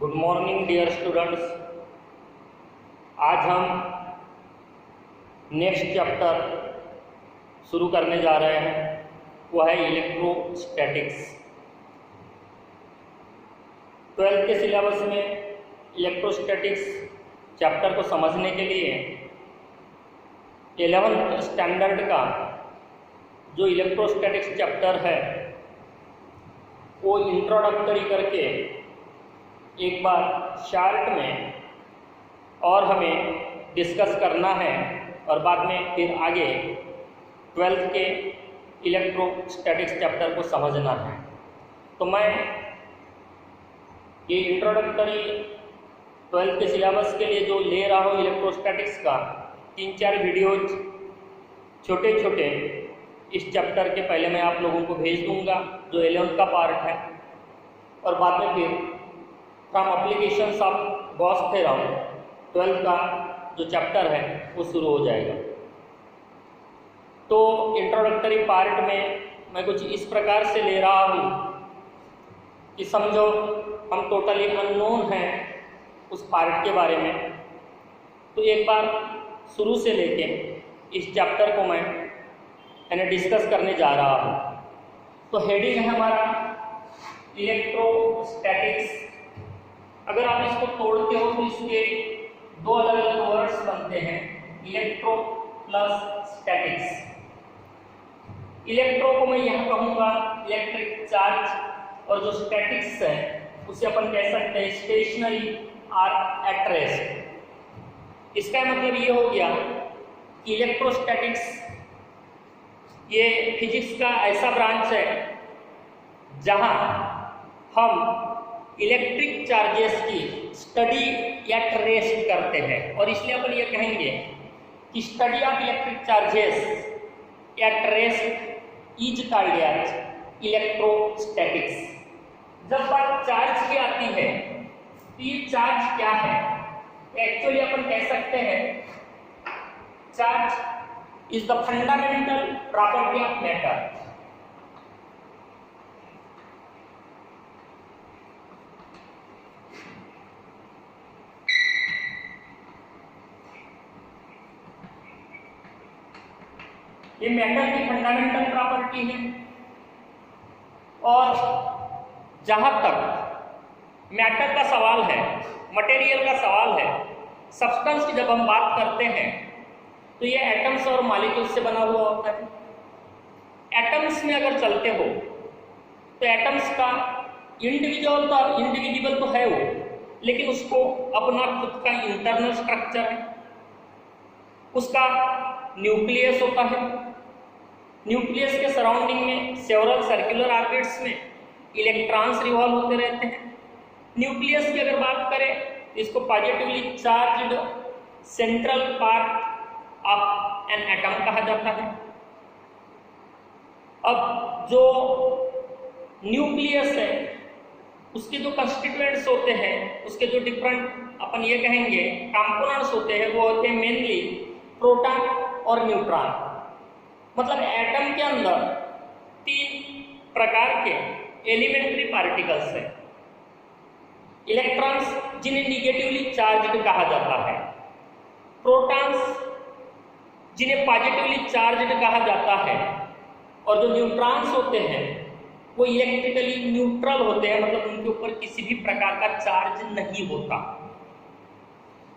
Good morning dear students. आज हम next chapter शुरू करने जा रहे हैं, वो है इलेक्ट्रोस्टैटिक्स। 12th के सिलेबस में इलेक्ट्रोस्टैटिक्स चैप्टर को समझने के लिए 11th स्टैंडर्ड का जो इलेक्ट्रोस्टैटिक्स चैप्टर है वो इंट्रोडक्टरी करके एक बार शार्ट में और हमें डिस्कस करना है और बाद में फिर आगे 12th के इलेक्ट्रोस्टैटिक्स चैप्टर को समझना है। तो मैं ये इंट्रोडक्टरी 12th के सिलेबस के लिए जो ले रहा हूँ इलेक्ट्रोस्टैटिक्स का 3-4 वीडियोज छोटे छोटे इस चैप्टर के पहले मैं आप लोगों को भेज दूंगा, जो 11th का पार्ट है, और बाद में फिर from applications of Gauss theorem 12th का जो चैप्टर है वो शुरू हो जाएगा। तो इंट्रोडक्टरी पार्ट में मैं कुछ इस प्रकार से ले रहा हूँ कि समझो हम टोटली अननोन हैं उस पार्ट के बारे में, तो एक बार शुरू से लेके इस चैप्टर को मैं डिस्कस करने जा रहा हूँ। तो हेडिंग है हमारा इलेक्ट्रोस्टैटिक्स। अगर आप इसको तोड़ते हो तो इसके दो अलग अलग वर्ड्स बनते हैं, इलेक्ट्रो प्लस स्टैटिक्स। इलेक्ट्रो को मैं यहाँ कहूँगा इलेक्ट्रिक चार्ज, और जो स्टैटिक्स है उसे अपन कह सकते हैं स्टेशनरी और एट रेस्ट। इसका मतलब ये हो गया कि इलेक्ट्रोस्टैटिक्स ये फिजिक्स का ऐसा ब्रांच है जहाँ हम इलेक्ट्रिक चार्जेस की स्टडी एट रेस्ट करते हैं, और इसलिए अपन ये कहेंगे कि study of electric charges at rest is called as electrostatics. जब बात चार्ज की आती है तो ये चार्ज क्या है? एक्चुअली अपन कह सकते हैं charge is the fundamental property of matter। ये मैटर की फंडामेंटल प्रॉपर्टी है, और जहां तक मैटर का सवाल है, मटेरियल का सवाल है, सब्सटेंस की जब हम बात करते हैं तो ये एटम्स और मॉलिक्यूल्स से बना हुआ होता है। एटम्स में अगर चलते हो तो एटम्स का इंडिविजुअल तो है वो, लेकिन उसको अपना खुद का इंटरनल स्ट्रक्चर है, उसका न्यूक्लियस होता है। न्यूक्लियस के सराउंडिंग में सेवरल सर्कुलर ऑर्बिट्स में इलेक्ट्रॉन्स रिवॉल्व होते रहते हैं। न्यूक्लियस की अगर बात करें तो इसको positively charged central part of an atom कहा जाता है। अब जो न्यूक्लियस है उसके जो कंस्टिट्यूएंट्स होते हैं, उसके जो डिफरेंट अपन ये कहेंगे कंपोनेंट्स होते हैं, वो होते हैं मेनली प्रोटॉन और न्यूट्रॉन। मतलब एटम के अंदर 3 प्रकार के एलिमेंट्री पार्टिकल्स हैं। इलेक्ट्रॉन्स जिन्हें निगेटिवली चार्ज्ड कहा जाता है, प्रोटॉन्स जिन्हें पॉजिटिवली चार्ज्ड कहा जाता है, और जो न्यूट्रॉन्स होते हैं वो इलेक्ट्रिकली न्यूट्रल होते हैं, मतलब उनके ऊपर किसी भी प्रकार का चार्ज नहीं होता।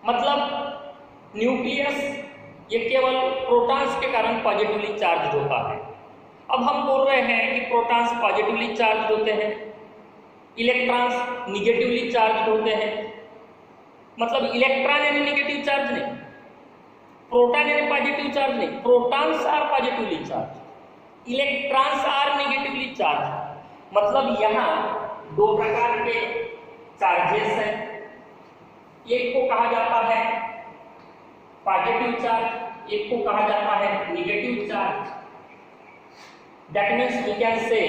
मतलब न्यूक्लियस ये केवल प्रोटॉन्स के कारण पॉजिटिवली चार्ज होता है। अब हम बोल रहे हैं कि प्रोटॉन्स पॉजिटिवली चार्ज होते हैं, इलेक्ट्रॉन्स निगेटिवली चार्ज होते हैं। मतलब इलेक्ट्रॉन यानी निगेटिव चार्ज नहीं, प्रोटॉन यानी पॉजिटिव चार्ज नहीं, protons are positively charge, electrons are negatively charge. मतलब यहाँ 2 प्रकार के चार्जेस हैं, एक को कहा जाता है पॉजिटिव चार्ज, एक को कहा जाता है negative charge. That means we can say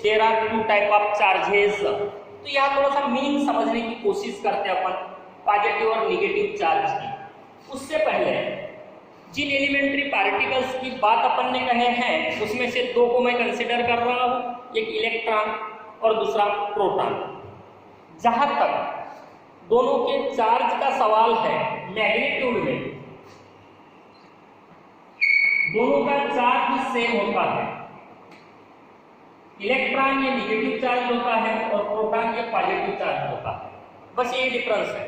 there are 2 type of charges. तो यहाँ थोड़ा सा मीनिंग समझने की कोशिश करते हैं अपन पॉजिटिव और निगेटिव चार्ज की। उससे पहले जिन एलिमेंट्री पार्टिकल्स की बात अपन ने कहे हैं उसमें से 2 को मैं कंसिडर कर रहा हूँ, एक इलेक्ट्रॉन और दूसरा प्रोटॉन। जहाँ तक दोनों के चार्ज का सवाल है, मैग्नीट्यूड में दोनों का चार्ज सेम होता है। इलेक्ट्रॉन ये निगेटिव चार्ज होता है और प्रोटॉन ये पॉजिटिव चार्ज होता है, बस ये डिफरेंस है।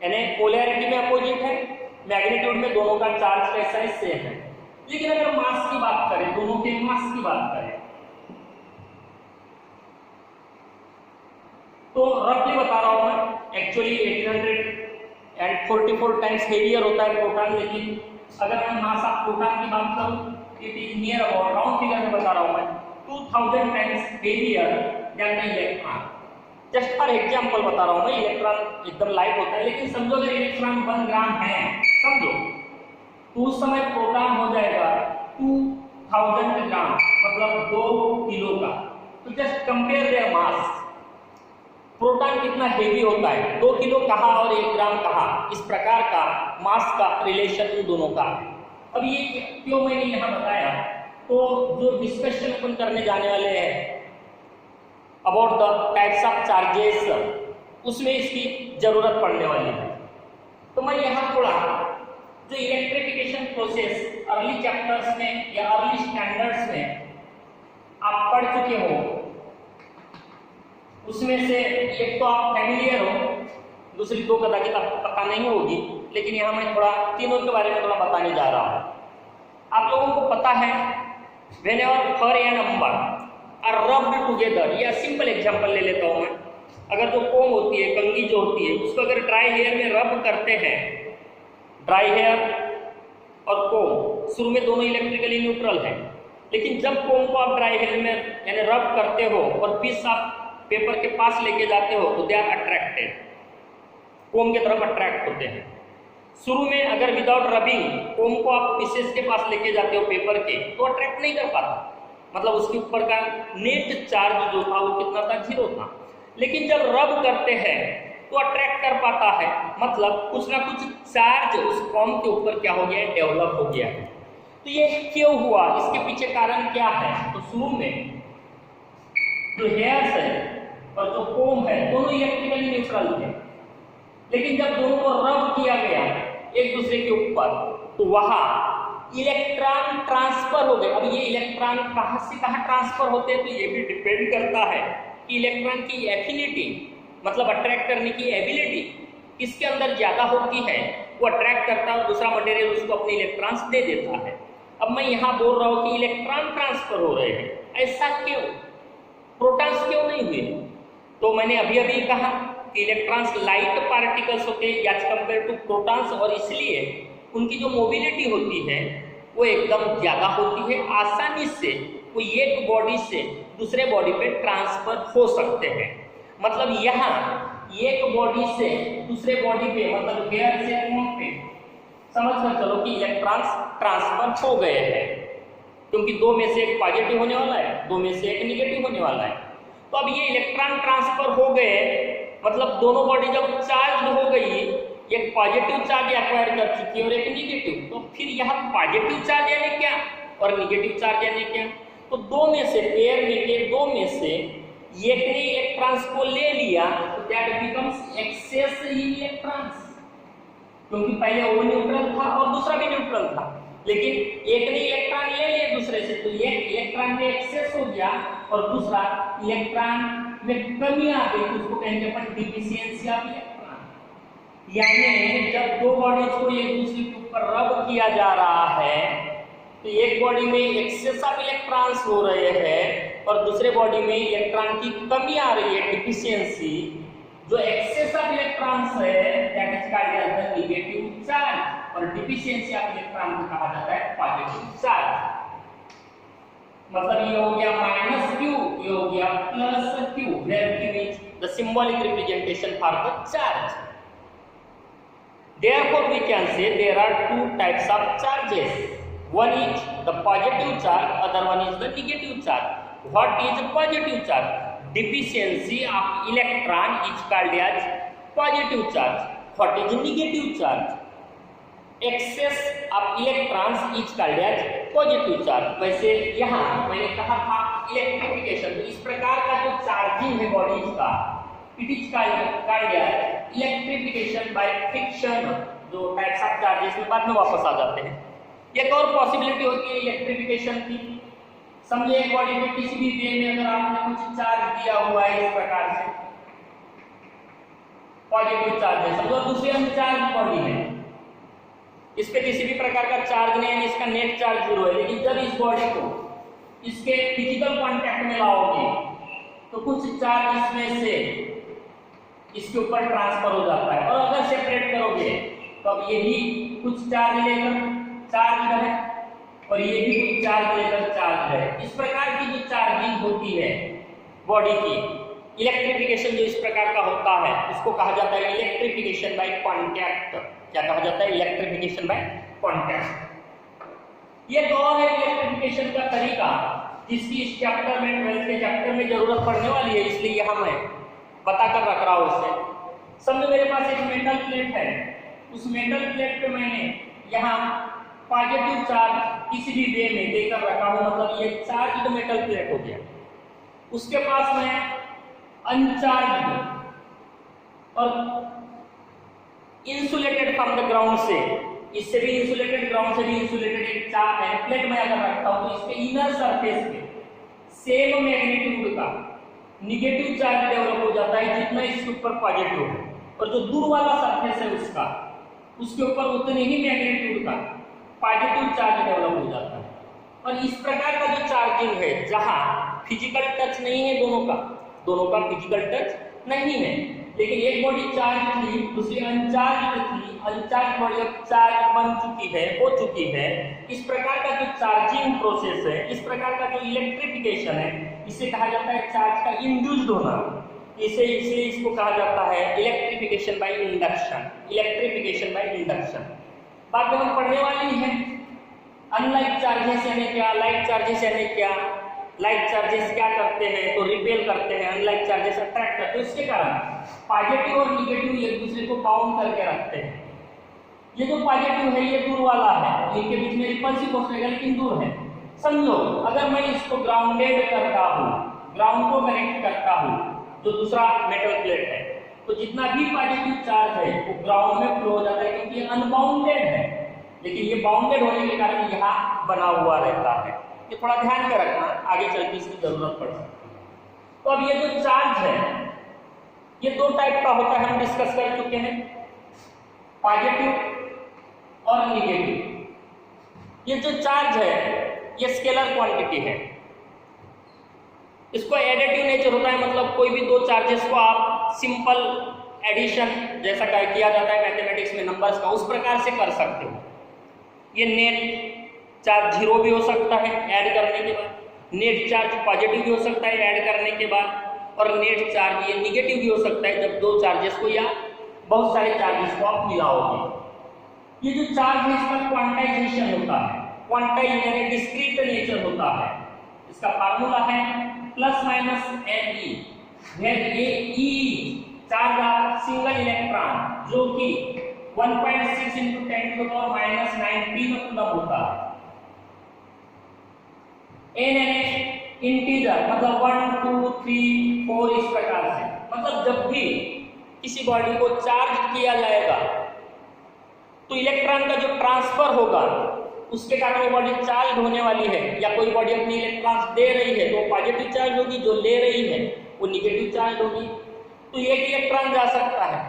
यानी पोलैरिटी में अपोजिट है, मैग्नीट्यूड में दोनों का चार्ज कैसा है, सेम है। लेकिन अगर मास की बात करें, दोनों के मास की बात करें, तो रफली बता रहा हूं मैं, एक्चुअली 1844 टाइम्स हेवियर होता है प्रोटॉन, लेकिन अगर मैं मास ऑफ प्रोटॉन की बात करूं, it is near about, round figure में बता रहा हूं मैं, 2000 times heavier than the electron. Just for example बता रहा हूं मैं, इलेक्ट्रॉन एकदम लाइट होता है, लेकिन समझो अगर इलेक्ट्रॉन 1 ग्राम है, समझो, तो उस समय प्रोटॉन हो जाएगा 2000 ग्राम, मतलब 2 किलो का। तो just compare their mass, proton कितना हेवी होता है, 2 किलो कहा और 1 ग्राम कहा, इस प्रकार का मास का रिलेशन इन दोनों का है। अब ये क्यों मैंने यहाँ बताया, तो जो डिस्कशन अपन करने जाने वाले हैं about the types of charges, उसमें इसकी जरूरत पड़ने वाली है। तो मैं यहाँ थोड़ा जो इलेक्ट्रिफिकेशन प्रोसेस अर्ली चैप्टर्स में या अर्ली स्टैंडर्ड्स में आप पढ़ चुके हो, उसमें से एक तो आप फैमिलियर हो, दूसरी 2 कदाचित आपको पता नहीं होगी, लेकिन यहाँ मैं थोड़ा तीनों के बारे में थोड़ा बताने जा रहा हूँ। आप लोगों को पता है, whenever fur and amber are rubbed together, या सिंपल एग्जांपल ले लेता हूँ मैं, अगर जो कोम होती है, कंघी जो होती है, उसको अगर ड्राई हेयर में रब करते हैं, ड्राई हेयर और कोम शुरू में दोनों इलेक्ट्रिकली न्यूट्रल है, लेकिन जब कोम को आप ड्राई हेयर में यानी रब करते हो और पीस आप पेपर के पास लेके जाते हो, तो दे आर अट्रैक्टेड, कोम की तरफ अट्रैक्ट होते हैं। शुरू में अगर विदाउट रबिंग कोम को आप पीसेस के पास लेके जाते हो पेपर के, तो अट्रैक्ट नहीं कर पाता, मतलब उसके ऊपर का नेट चार्ज जो था वो कितना था, 0 था। लेकिन जब रब करते हैं तो अट्रैक्ट कर पाता है, मतलब कुछ ना कुछ चार्ज उस कोम के ऊपर क्या हो गया, डेवलप हो गया है। तो ये क्यों हुआ, इसके पीछे कारण क्या है, तो शुरू में जो हेयर्स है और जो कोम है दोनों इलेक्ट्रिकली न्यूट्रल थे, लेकिन जब दोनों को रब किया गया एक दूसरे के ऊपर, तो वहां इलेक्ट्रॉन ट्रांसफर हो गए। अब ये इलेक्ट्रॉन कहां से कहां ट्रांसफर होते हैं, तो ये भी डिपेंड करता है कि इलेक्ट्रॉन की एफिनिटी, मतलब अट्रैक्ट करने की एबिलिटी किसके अंदर ज्यादा होती है, वो अट्रैक्ट करता है और दूसरा मटेरियल उसको अपने इलेक्ट्रॉन्स दे देता है। अब मैं यहाँ बोल रहा हूँ कि इलेक्ट्रॉन ट्रांसफर हो रहे हैं, ऐसा क्यों, प्रोटॉन्स क्यों नहीं हुए? तो मैंने अभी अभी कहा कि इलेक्ट्रॉन्स लाइट पार्टिकल्स होते हैं एज कंपेयर टू प्रोटॉन्स, और इसलिए उनकी जो मोबिलिटी होती है वो एकदम ज़्यादा होती है, आसानी से वो एक बॉडी से दूसरे बॉडी पे ट्रांसफर हो सकते हैं। मतलब यहाँ एक बॉडी से दूसरे बॉडी पे, मतलब हेयर से कोम पे, समझ कर चलो कि इलेक्ट्रॉन्स ट्रांसफर हो गए हैं, क्योंकि 2 में से एक पॉजिटिव होने वाला है, 2 में से एक निगेटिव होने वाला है। तो अब ये इलेक्ट्रॉन ट्रांसफर हो गए, मतलब दोनों बॉडी जब चार्ज हो गई, एक पॉजिटिव चार्ज एक्वायर कर चुकी है और एक निगेटिव, तो फिर यहाँ पॉजिटिव चार्ज यानी क्या और निगेटिव चार्ज यानी क्या, तो 2 में से पेयर में के 2 में से एक ने इलेक्ट्रॉन्स को ले लिया, तो दैट बिकम्स एक्सेस इलेक्ट्रॉन्स, क्योंकि पहले वो न्यूट्रल था और दूसरा भी न्यूट्रल था, लेकिन एक ने इलेक्ट्रॉन ले लिया दूसरे से, तो एक इलेक्ट्रॉन में एक्सेस हो गया और दूसरा इलेक्ट्रॉन में कमी आ गई, तो उसको कहेंगे अपन डिफिशियंसी ऑफ इलेक्ट्रॉन। यानी जब 2 बॉडीज को एक दूसरे के ऊपर रब किया जा रहा है, तो एक बॉडी में एक्सेस ऑफ इलेक्ट्रॉन्स हो रहे हैं और दूसरे बॉडी में इलेक्ट्रॉन की कमी आ रही है, डिफिशियंसी। जो एक्सेस ऑफ इलेक्ट्रॉन्स है that is called as the negative charge, और डिफिशियंसी ऑफ इलेक्ट्रॉन को कहा जाता है पॉजिटिव चार्ज। मतलब ये हो गया -q, ये हो गया +q, where q is the symbolic representation for the charge. Therefore we can say there are 2 types of charges. One is the positive charge, other one is the negative charge. What is positive charge? Deficiency of electron is called as positive charge. What is negative charge? Excess of electrons is called as positive charge. वैसे यहाँ मैंने कहा था electrification, तो इस प्रकार का जो चार्जिंग है बॉडीज का, it is kind electrification by friction, जो टाइप्स ऑफ चार्जेस में बाद में वापस आ जाते हैं। एक और पॉसिबिलिटी होती है इलेक्ट्रिफिकेशन की। समझे एक बॉडी में किसी भी वे में अगर आपने कुछ चार्ज दिया हुआ है इस प्रकार से, पॉजिटिव चार्ज है समझो, दूसरी अनचार्ज बॉडी है, इस पे किसी भी प्रकार का चार्ज नहीं है, इसका नेट चार्ज 0 है, लेकिन जब इस बॉडी को इसके फिजिकल कांटेक्ट में लाओगे तो कुछ चार्ज इसमें से इसके ऊपर ट्रांसफर हो जाता है, और अगर सेपरेट करोगे तो अब ये भी कुछ चार्ज लेकर चार्ज है और ये भी कुछ चार्ज लेकर चार्ज है। इस प्रकार की जो चार्जिंग होती है बॉडी की, इलेक्ट्रिफिकेशन जो इस प्रकार का होता है उसको कहा जाता है इलेक्ट्रिफिकेशन बाय कांटेक्ट। क्या कहा जाता है? Electrification by contact. ये दो है इलेक्ट्रिफिकेशन का तरीका जिसकी इस चैप्टर में 12th के चैप्टर में जरूरत पड़ने वाली है, इसलिए यहाँ मैं बता कर रख रहा हूँ उससे। समझो मेरे पास एक मेटल प्लेट है, उस मेटल प्लेट पे मैंने यहाँ पॉजिटिव चार्ज किसी भी वे में देकर रखा हूँ, मतलब ये चार्ज्ड मेटल प्लेट हो गया। उसके पास मैं अनचार्ज्ड और इंसुलेटेड फ्रॉम द ग्राउंड से, इससे भी इंसुलेटेड, ग्राउंड से भी इंसुलेटेड एक चार्ज प्लेट में अगर रखता हूँ तो इसके इनर सरफेस पे सेम मैग्नीट्यूड का निगेटिव चार्ज डेवलप हो जाता है जितना इसके ऊपर पॉजिटिव है, और जो दूर वाला सरफेस है उसके ऊपर उतने ही मैग्नीट्यूड का पॉजिटिव चार्ज डेवलप हो जाता है। और इस प्रकार का जो चार्जिंग है जहां फिजिकल टच नहीं है, दोनों का फिजिकल टच नहीं है, लेकिन एक बॉडी चार्ज थी दूसरी अनचार्ज थी, अनचार्ज बॉडी अब चार्ज बन चुकी है, हो चुकी है। इस प्रकार का जो चार्जिंग प्रोसेस है, इस प्रकार का जो इलेक्ट्रिफिकेशन है, इसे कहा जाता है चार्ज का इंड्यूस्ड होना। इसलिए इसको कहा जाता है electrification by induction. Electrification by induction बाद में हम पढ़ने वाली है। अनलाइक चार्जेस यानी क्या, लाइक चार्जेस यानी क्या। लाइक चार्जेस क्या करते हैं तो रिपेल करते हैं, अनलाइक चार्जेस अट्रैक्ट करते हैं। इसके कारण पॉजिटिव और निगेटिव एक दूसरे को बाउंड करके रखते हैं। ये जो पॉजिटिव है ये दूर वाला है, इनके बीच में रिपल्सिव हो जाएगा लेकिन दूर है। समझो अगर मैं इसको ग्राउंडेड करता हूँ, ग्राउंड को कनेक्ट करता हूँ जो दूसरा मेटल प्लेट है, तो जितना भी पॉजिटिव चार्ज है वो ग्राउंड में फ्लो हो जाता है क्योंकि ये अनबाउंडेड है, लेकिन ये बाउंडेड होने के कारण यहाँ बना हुआ रहता है। ये थोड़ा ध्यान में रखना, आगे चल के इसकी जरूरत पड़ सकती है। तो अब ये जो चार्ज है ये दो टाइप का होता है, हम डिस्कस कर चुके हैं, पॉजिटिव और निगेटिव। ये जो चार्ज है ये स्केलर क्वांटिटी है, इसको एडिटिव नेचर होता है, मतलब कोई भी दो चार्जेस को आप सिंपल एडिशन जैसा किया जाता है मैथमेटिक्स में नंबर्स का, उस प्रकार से कर सकते हो। ये नेट चार्ज 0 भी हो सकता है ऐड करने के बाद, नेट चार्ज पॉजिटिव भी हो सकता है ऐड करने के बाद, और नेट चार्ज ये निगेटिव भी हो सकता है जब दो चार्जेस को या बहुत सारे चार्जेस को आप मिलाओगे। ये जो चार्ज है इसका क्वांटाइजेशन होता है, क्वांटाइज यानी डिस्क्रीट नेचर होता है। इसका फार्मूला है plus minus Ne, where E charge of single electron जो कि 1.6 × 10⁻⁻19 कूलम होता है। N इंटीजर मतलब 1 2 3 4 इस प्रकार से, मतलब जब भी किसी बॉडी को चार्ज किया जाएगा तो इलेक्ट्रॉन का जो ट्रांसफर होगा उसके कारण वो बॉडी चार्ज होने वाली है, या कोई बॉडी अपनी इलेक्ट्रॉन्स दे रही है तो पॉजिटिव चार्ज होगी, जो ले रही है वो निगेटिव चार्ज होगी। तो एक इलेक्ट्रॉन जा सकता है,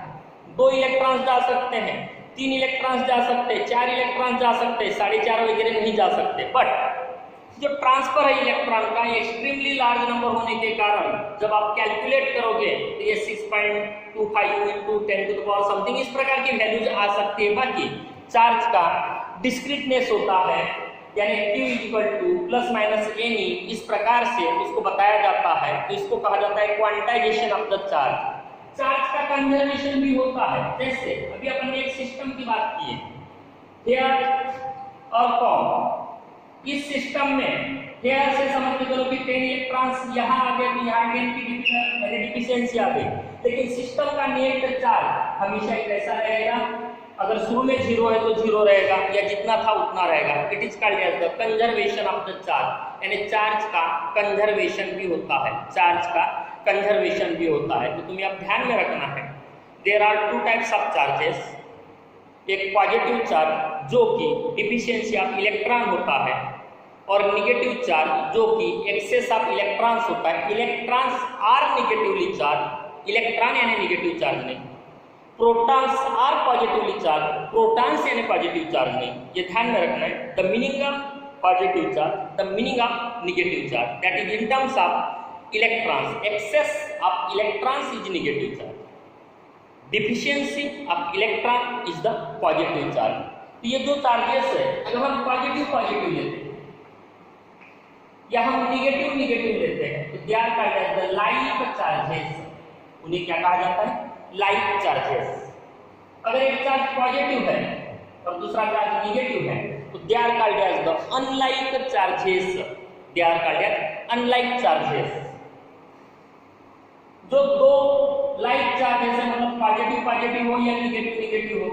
2 इलेक्ट्रॉन्स जा सकते हैं, 3 इलेक्ट्रॉन्स जा सकते हैं, 4 इलेक्ट्रॉन जा सकते हैं, 4.5 वगैरह नहीं जा सकते। बट जो ट्रांसफर है इलेक्ट्रॉन का एक्सट्रीमली लार्ज नंबर होने के कारण जब आप कैलकुलेट करोगे तो ये 6.25 × 10⁻⁻ समथिंग इस प्रकार की वैल्यूज आ सकती है। बाकी चार्ज का डिस्क्रीटनेस होता है, यानी Q + Ne इस प्रकार से उसको बताया जाता है, तो इसको कहा जाता है quantization of the charge. Charge का कंजर्वेशन भी होता है, जैसे अभी अपन ने एक सिस्टम की बात की है, हेयर और फॉर्म। इस सिस्टम में हेयर से समझ के चलो कि 10 इलेक्ट्रॉन्स यहाँ आ गए तो यहाँ 10 की डिफिशिएंसी आ गई, लेकिन सिस्टम का नेट चार्ज हमेशा एक ऐसा रहेगा, अगर शुरू में 0 है तो 0 रहेगा, या जितना था उतना रहेगा। It is called as the conservation of the charge, यानी चार्ज का कंजर्वेशन भी होता है, चार्ज का कंजर्वेशन भी होता है। तो तुम्हें अब ध्यान में रखना है, there are two types of charges, एक पॉजिटिव चार्ज जो कि डिफिशियंसी ऑफ इलेक्ट्रॉन होता है, और निगेटिव चार्ज जो कि एक्सेस ऑफ इलेक्ट्रॉन्स होता है। Electrons are negatively charge, electron यानी निगेटिव चार्ज नहीं। Protons are positively charge, protons यानी पॉजिटिव चार्ज नहीं। ये ध्यान में रखना है। The meaning of positive charge, the meaning of negative charge, that is in terms of electrons, excess of electrons is negative charge, deficiency of electron is the positive charge. तो ये दो charges है, अगर हम पॉजिटिव लेते हैं या हम निगेटिव लेते हैं तो क्या कहा जाता है, लाइक चार्जेस, उन्हें क्या कहा जाता है, लाइक चार्जेस। अगर एक चार्ज पॉजिटिव है और दूसरा चार्ज निगेटिव है तो they are called as the unlike charges, they are called as unlike charges. जो दो लाइक चार्जेस है, मतलब पॉजिटिव हो या निगेटिव हो,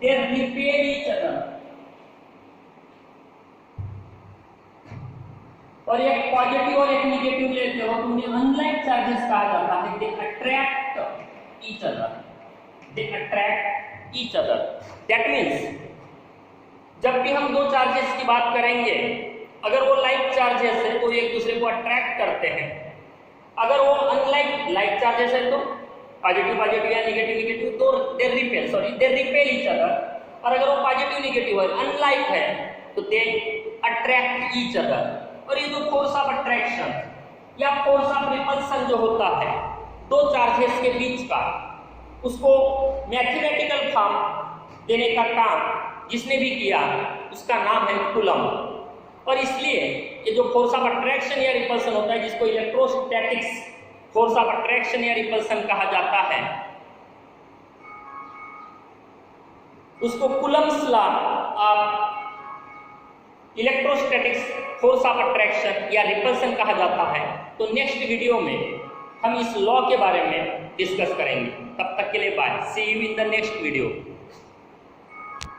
दे रिपेल ईच अदर। और एक पॉजिटिव और एक निगेटिव लेते हो तो उन्हें अनलाइक चार्जेस कहा जाता है। They attract each other, they attract each other. That means जब भी हम दो चार्जेस की बात करेंगे, अगर वो लाइक चार्जेस है तो एक दूसरे को अट्रैक्ट करते हैं, अगर वो अनलाइक लाइक चार्जेस है तो पॉजिटिव या निगेटिव तो दे रिपेल ईच अदर। और अगर वो पॉजिटिव है, अनलाइक है तो दे अट्रैक्ट ईच अदर। और ये जो फोर्स ऑफ अट्रैक्शन या फोर्स ऑफ रिपल्सन जो होता है दो चार्जेस के बीच का, उसको मैथमेटिकल फॉर्म देने का काम जिसने भी किया उसका नाम है कूलम्ब। और इसलिए ये जो फोर्स ऑफ अट्रैक्शन या रिपल्सन होता है, जिसको इलेक्ट्रोस्टैटिक्स फोर्स ऑफ अट्रैक्शन या रिपल्सन कहा जाता है, उसको Coulomb's law of electrostatics force of attraction या रिपल्सन कहा जाता है। तो नेक्स्ट वीडियो में हम इस लॉ के बारे में डिस्कस करेंगे। तब तक के लिए bye, see you in the next video.